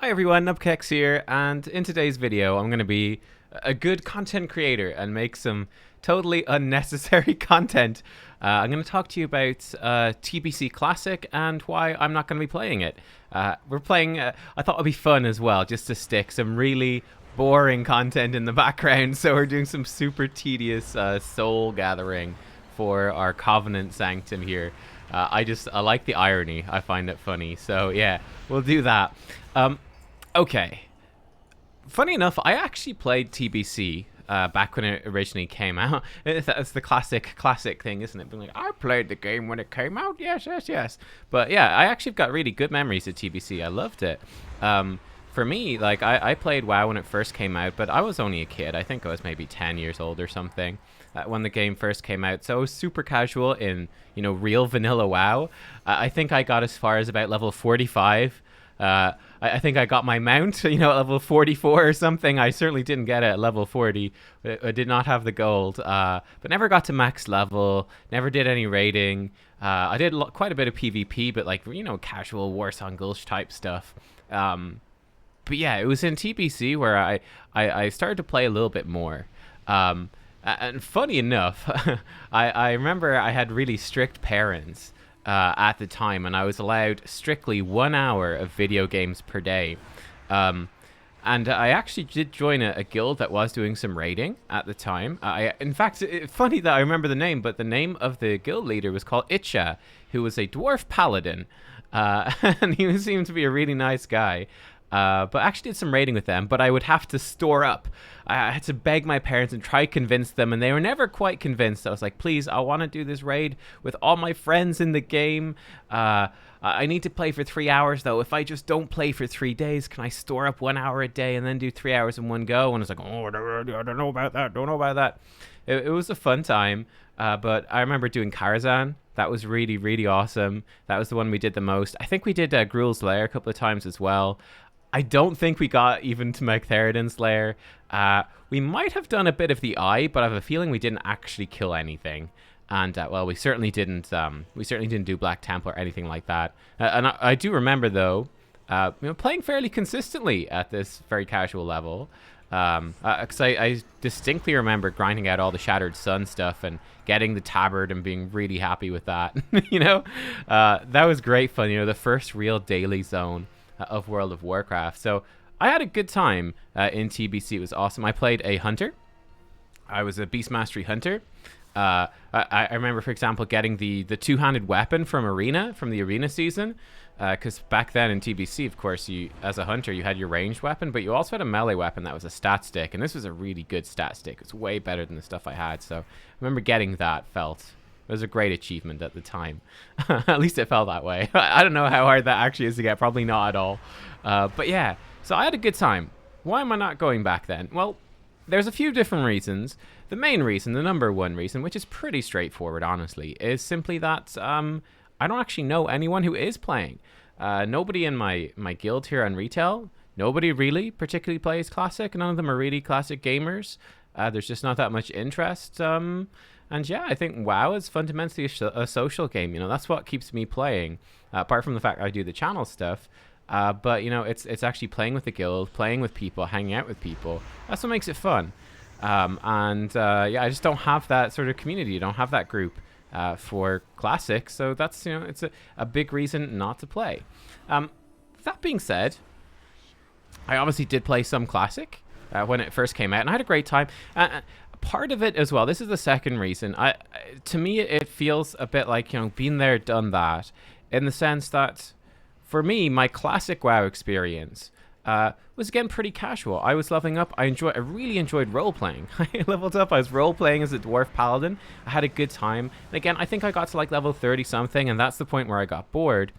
Hi everyone, Nubkeks here, and in today's video I'm going to be a good content creator and make some totally unnecessary content. I'm going to talk to you about TBC Classic and why I'm not going to be playing it. We're playing, I thought it would be fun as well, just to stick some really boring content in the background, so we're doing some super tedious soul gathering for our Covenant Sanctum here. I like the irony, I find it funny, so yeah, we'll do that. Okay. Funny enough, I actually played TBC back when it originally came out. That's the classic thing, isn't it? Being like, I played the game when it came out. Yes. But yeah, I actually got really good memories of TBC. I loved it. For me, like, I played WoW when it first came out, but I was only a kid. I think I was maybe 10 years old or something when the game first came out. So it was super casual in, real vanilla WoW. I think I got as far as about level 45. I think I got my mount, at level 44 or something. I certainly didn't get it at level 40. I did not have the gold, but never got to max level, never did any raiding. I did quite a bit of PvP, but like, casual Warsong Gulch type stuff. But yeah, it was in TBC where I started to play a little bit more. And funny enough, I remember I had really strict parents at the time, and I was allowed strictly 1 hour of video games per day. And I actually did join a guild that was doing some raiding at the time. In fact, it's funny that I remember the name, but the name of the guild leader was called Itcha, who was a dwarf paladin. And he seemed to be a really nice guy. But I actually did some raiding with them, but I would have to store up. I had to beg my parents and try to convince them, and they were never quite convinced. I was like, please, I want to do this raid with all my friends in the game. I need to play for 3 hours, though. If I just don't play for 3 days, can I store up 1 hour a day and then do 3 hours in one go? And I was like, oh, I don't know about that. It was a fun time, but I remember doing Karazhan. That was really, really awesome. That was the one we did the most. I think we did Gruul's Lair a couple of times as well. I don't think we got even to Magtheridon's Lair. We might have done a bit of the Eye, but I have a feeling we didn't actually kill anything. And well, we certainly didn't. We certainly didn't do Black Temple or anything like that. And I do remember though, playing fairly consistently at this very casual level. Because I distinctly remember grinding out all the Shattered Sun stuff and getting the tabard and being really happy with that. That was great fun. The first real daily zone of World of Warcraft. So I had a good time in TBC. It was awesome. I played a hunter. I was a Beast Mastery hunter. I remember, for example, getting the two-handed weapon from the arena season. Because back then in TBC, of course, you as a hunter, you had your ranged weapon, but you also had a melee weapon that was a stat stick. And this was a really good stat stick. It's way better than the stuff I had. So I remember getting that. It was a great achievement at the time. At least it felt that way. I don't know how hard that actually is to get. Probably not at all. But yeah, so I had a good time. Why am I not going back then? Well, there's a few different reasons. The main reason, the number one reason, which is pretty straightforward, honestly, is simply that I don't actually know anyone who is playing. Nobody in my guild here on retail, nobody really particularly plays Classic. None of them are really Classic gamers. There's just not that much interest. And yeah, I think WoW is fundamentally a social game. That's what keeps me playing. Apart from the fact I do the channel stuff, but it's actually playing with the guild, playing with people, hanging out with people. That's what makes it fun. Yeah, I just don't have that sort of community. I don't have that group for Classic, so that's it's a big reason not to play. That being said, I obviously did play some Classic when it first came out, and I had a great time. Part of it as well, this is the second reason, to me it feels a bit like been there, done that, in the sense that for me, my Classic WoW experience was again pretty casual. I was leveling up. I really enjoyed role playing. I leveled up. I was role playing as a dwarf paladin. I had a good time. And again, I think I got to like level 30 something, and that's the point where I got bored,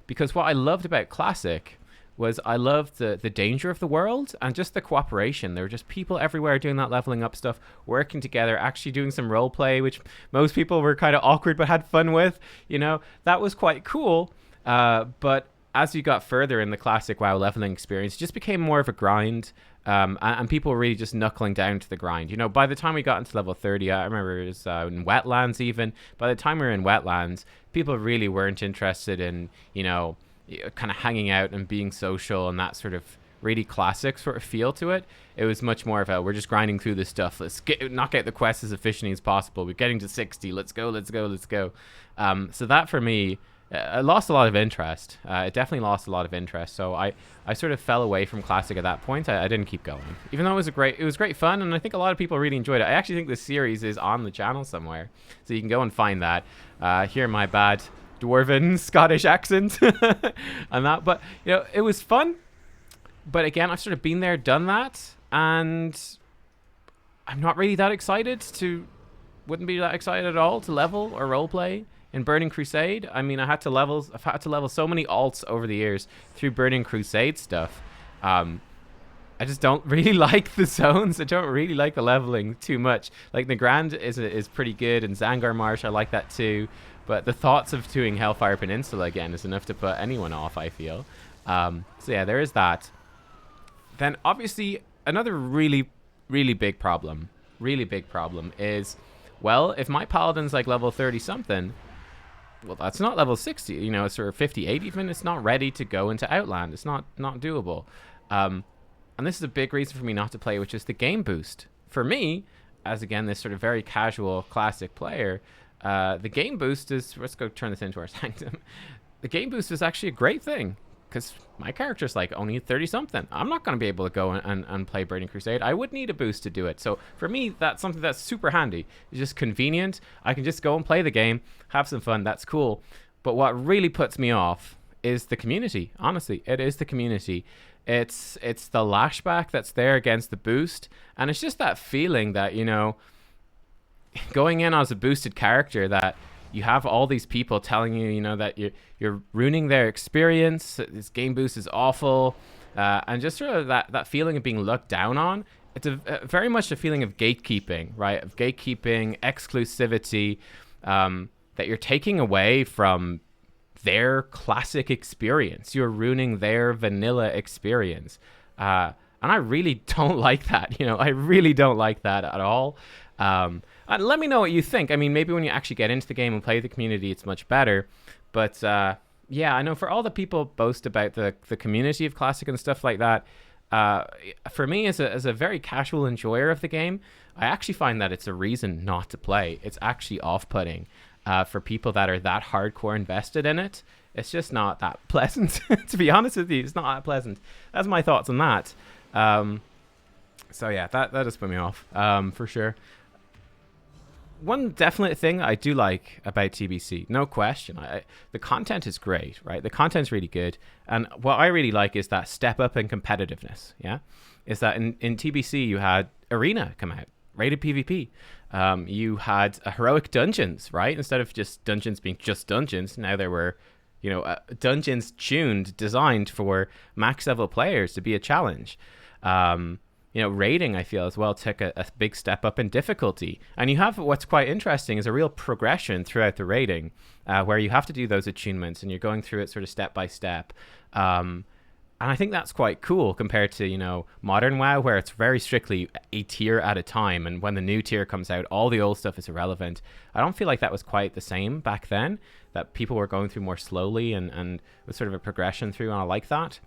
because what I loved about Classic was I loved the danger of the world and just the cooperation. There were just people everywhere doing that leveling up stuff, working together, actually doing some role play, which most people were kind of awkward but had fun with. That was quite cool. But as you got further in the Classic WoW leveling experience, it just became more of a grind. And people were really just knuckling down to the grind. By the time we got into level 30, I remember it was in Wetlands even. By the time we were in Wetlands, people really weren't interested in, kind of hanging out and being social and that sort of really classic sort of feel to it. It was much more of a, we're just grinding through this stuff. Let's knock out the quest as efficiently as possible. We're getting to 60. Let's go. So that for me, I lost a lot of interest. It definitely lost a lot of interest. So I sort of fell away from Classic at that point. I didn't keep going, even though it was great fun, and I think a lot of people really enjoyed it. I actually think this series is on the channel somewhere, so you can go and find that. Hear my bad dwarven Scottish accent and that, but it was fun. But again, I've sort of been there, done that, and I'm not really that excited wouldn't be that excited at all to level or roleplay in Burning Crusade. I mean, I've had to level so many alts over the years through Burning Crusade stuff. I just don't really like the zones. I don't really like the leveling too much. Like, Nagrand is pretty good, and Zangar Marsh, I like that too. But the thoughts of doing Hellfire Peninsula again is enough to put anyone off, I feel. So yeah, there is that. Then obviously another really, really big problem is, well, if my paladin's like level 30 something, well, that's not level 60, it's sort of 58 even. It's not ready to go into Outland. It's not doable. And this is a big reason for me not to play, which is the game boost. For me, as again, this sort of very casual classic player, the game boost is, let's go turn this into our sanctum. The game boost is actually a great thing, because my character's like only 30 something. I'm not going to be able to go and play Burning Crusade. I would need a boost to do it. So for me, that's something that's super handy. It's just convenient. I can just go and play the game, have some fun. That's cool. But what really puts me off is the community. Honestly, it is the community. It's the lashback that's there against the boost. And it's just that feeling that, going in as a boosted character, that you have all these people telling you, that you're ruining their experience. This game boost is awful, and just sort of that feeling of being looked down on. It's very much a feeling of gatekeeping, right? Of gatekeeping, exclusivity, that you're taking away from their classic experience. You're ruining their vanilla experience, and I really don't like that. I really don't like that at all. And let me know what you think. I mean, maybe when you actually get into the game and play the community, it's much better. But yeah, I know for all the people boast about the community of Classic and stuff like that, for me as a very casual enjoyer of the game, I actually find that it's a reason not to play. It's actually off-putting for people that are that hardcore invested in it. It's just not that pleasant, to be honest with you. It's not that pleasant. That's my thoughts on that. So yeah, that does put me off, for sure. One definite thing I do like about TBC, no question, the content is great, right? The content's really good. And what I really like is that step up in competitiveness, yeah? Is that in TBC you had Arena come out, rated PvP. You had a Heroic Dungeons, right? Instead of just dungeons being just dungeons, now there were, dungeons designed for max level players to be a challenge. Raiding, I feel, as well, took a big step up in difficulty. And you have what's quite interesting is a real progression throughout the raiding, where you have to do those attunements and you're going through it sort of step by step. And I think that's quite cool compared to, modern WoW, where it's very strictly a tier at a time. And when the new tier comes out, all the old stuff is irrelevant. I don't feel like that was quite the same back then, that people were going through more slowly and it was sort of a progression through, and I like that.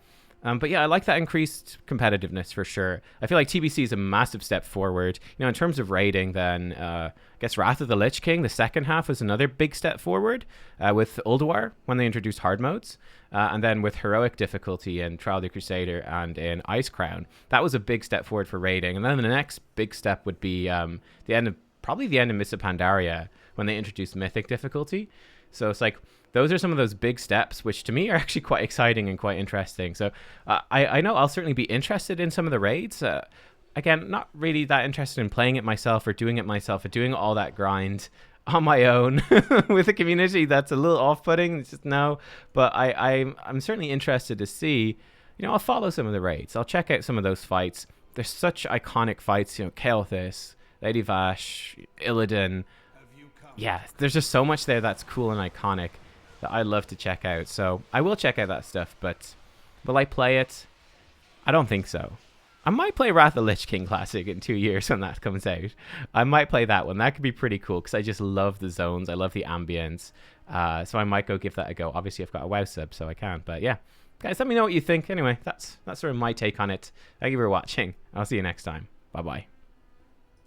But yeah, I like that increased competitiveness for sure. I feel like TBC is a massive step forward. In terms of raiding, then I guess Wrath of the Lich King, the second half, was another big step forward with Ulduar when they introduced hard modes. And then with heroic difficulty in Trial of the Crusader and in Ice Crown, that was a big step forward for raiding. And then the next big step would be the end of Mists of Pandaria, when they introduced mythic difficulty. So it's like, those are some of those big steps, which to me are actually quite exciting and quite interesting. So I know I'll certainly be interested in some of the raids. Again, not really that interested in playing it myself or doing all that grind on my own with a community that's a little off-putting. It's just no. But I'm certainly interested to see, I'll follow some of the raids. I'll check out some of those fights. There's such iconic fights, Kael'thas, Lady Vash, Illidan. Yeah, there's just so much there that's cool and iconic that I love to check out. So I will check out that stuff, but will I play it? I don't think so. I might play Wrath of the Lich King Classic in 2 years when that comes out. I might play that one. That could be pretty cool because I just love the zones. I love the ambience. So I might go give that a go. Obviously, I've got a WoW sub, so I can't. But yeah, guys, let me know what you think. Anyway, that's sort of my take on it. Thank you for watching. I'll see you next time. Bye-bye.